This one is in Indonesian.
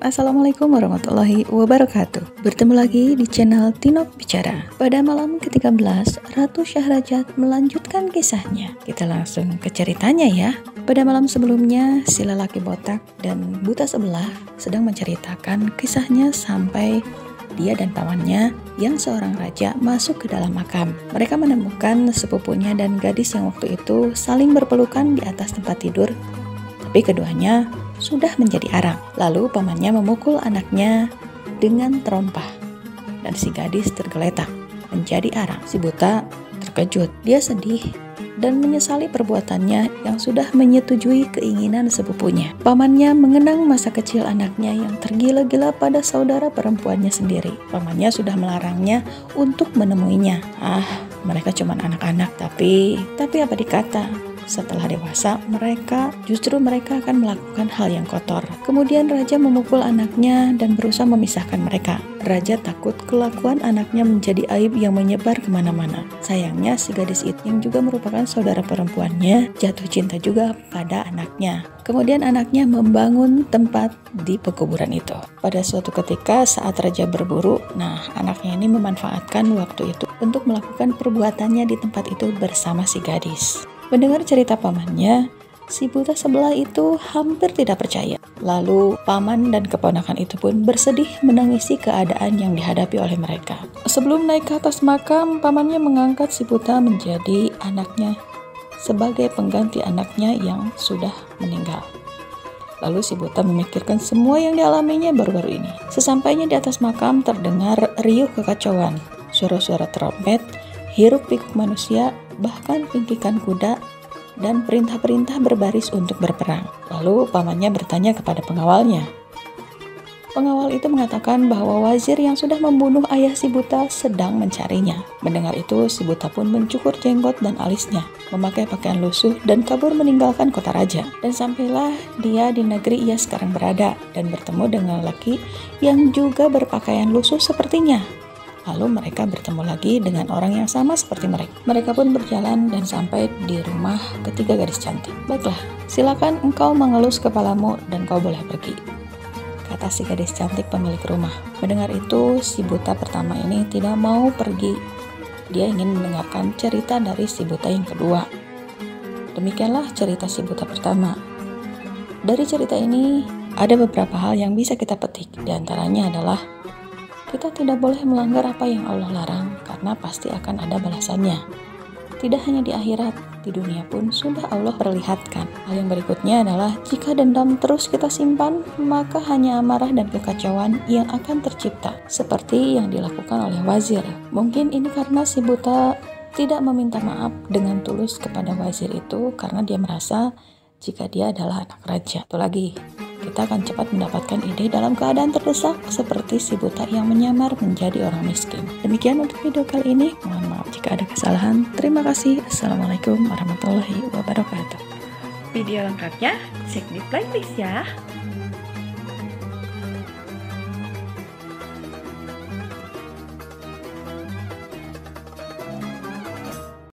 Assalamualaikum warahmatullahi wabarakatuh. Bertemu lagi di channel Tinok Bicara. Pada malam ke-13, Ratu Syahrajat melanjutkan kisahnya. Kita langsung ke ceritanya ya. Pada malam sebelumnya, si lelaki botak dan buta sebelah sedang menceritakan kisahnya sampai dia dan pamannya yang seorang raja masuk ke dalam makam. Mereka menemukan sepupunya dan gadis yang waktu itu saling berpelukan di atas tempat tidur, tapi keduanya sudah menjadi arang. Lalu pamannya memukul anaknya dengan terompah dan si gadis tergeletak menjadi arang. Si buta terkejut, dia sedih dan menyesali perbuatannya yang sudah menyetujui keinginan sepupunya. Pamannya mengenang masa kecil anaknya yang tergila-gila pada saudara perempuannya sendiri. Pamannya sudah melarangnya untuk menemuinya. Mereka cuma anak-anak, tapi apa dikata? Setelah dewasa, mereka akan melakukan hal yang kotor. Kemudian raja memukul anaknya dan berusaha memisahkan mereka. Raja takut kelakuan anaknya menjadi aib yang menyebar kemana-mana. Sayangnya si gadis itu yang juga merupakan saudara perempuannya jatuh cinta juga pada anaknya. Kemudian anaknya membangun tempat di pekuburan itu. Pada suatu ketika saat raja berburu, anaknya ini memanfaatkan waktu itu untuk melakukan perbuatannya di tempat itu bersama si gadis. Mendengar cerita pamannya, si buta sebelah itu hampir tidak percaya. Lalu paman dan keponakan itu pun bersedih menangisi keadaan yang dihadapi oleh mereka. Sebelum naik ke atas makam, pamannya mengangkat si buta menjadi anaknya sebagai pengganti anaknya yang sudah meninggal. Lalu si buta memikirkan semua yang dialaminya baru-baru ini. Sesampainya di atas makam terdengar riuh kekacauan, suara-suara trompet, hiruk-pikuk manusia, bahkan pinggikan kuda, dan perintah-perintah berbaris untuk berperang. Lalu pamannya bertanya kepada pengawalnya. Pengawal itu mengatakan bahwa wazir yang sudah membunuh ayah si buta sedang mencarinya. Mendengar itu, si buta pun mencukur jenggot dan alisnya, memakai pakaian lusuh dan kabur meninggalkan kota raja. Dan sampailah dia di negeri ia sekarang berada dan bertemu dengan lelaki yang juga berpakaian lusuh sepertinya. Lalu mereka bertemu lagi dengan orang yang sama seperti mereka. Mereka pun berjalan dan sampai di rumah ketiga gadis cantik. Baiklah, silakan engkau mengelus kepalamu dan kau boleh pergi, kata si gadis cantik pemilik rumah. Mendengar itu, si buta pertama ini tidak mau pergi. Dia ingin mendengarkan cerita dari si buta yang kedua. Demikianlah cerita si buta pertama. Dari cerita ini, ada beberapa hal yang bisa kita petik. Di antaranya adalah kita tidak boleh melanggar apa yang Allah larang, karena pasti akan ada balasannya. Tidak hanya di akhirat, di dunia pun sudah Allah perlihatkan. Hal yang berikutnya adalah, jika dendam terus kita simpan, maka hanya amarah dan kekacauan yang akan tercipta, seperti yang dilakukan oleh wazir. Mungkin ini karena si buta tidak meminta maaf dengan tulus kepada wazir itu, karena dia merasa jika dia adalah anak raja. Itu lagi, kita akan cepat mendapatkan ide dalam keadaan terdesak seperti si buta yang menyamar menjadi orang miskin. Demikian untuk video kali ini. Mohon maaf jika ada kesalahan. Terima kasih. Assalamualaikum warahmatullahi wabarakatuh. Video lengkapnya cek di playlist ya.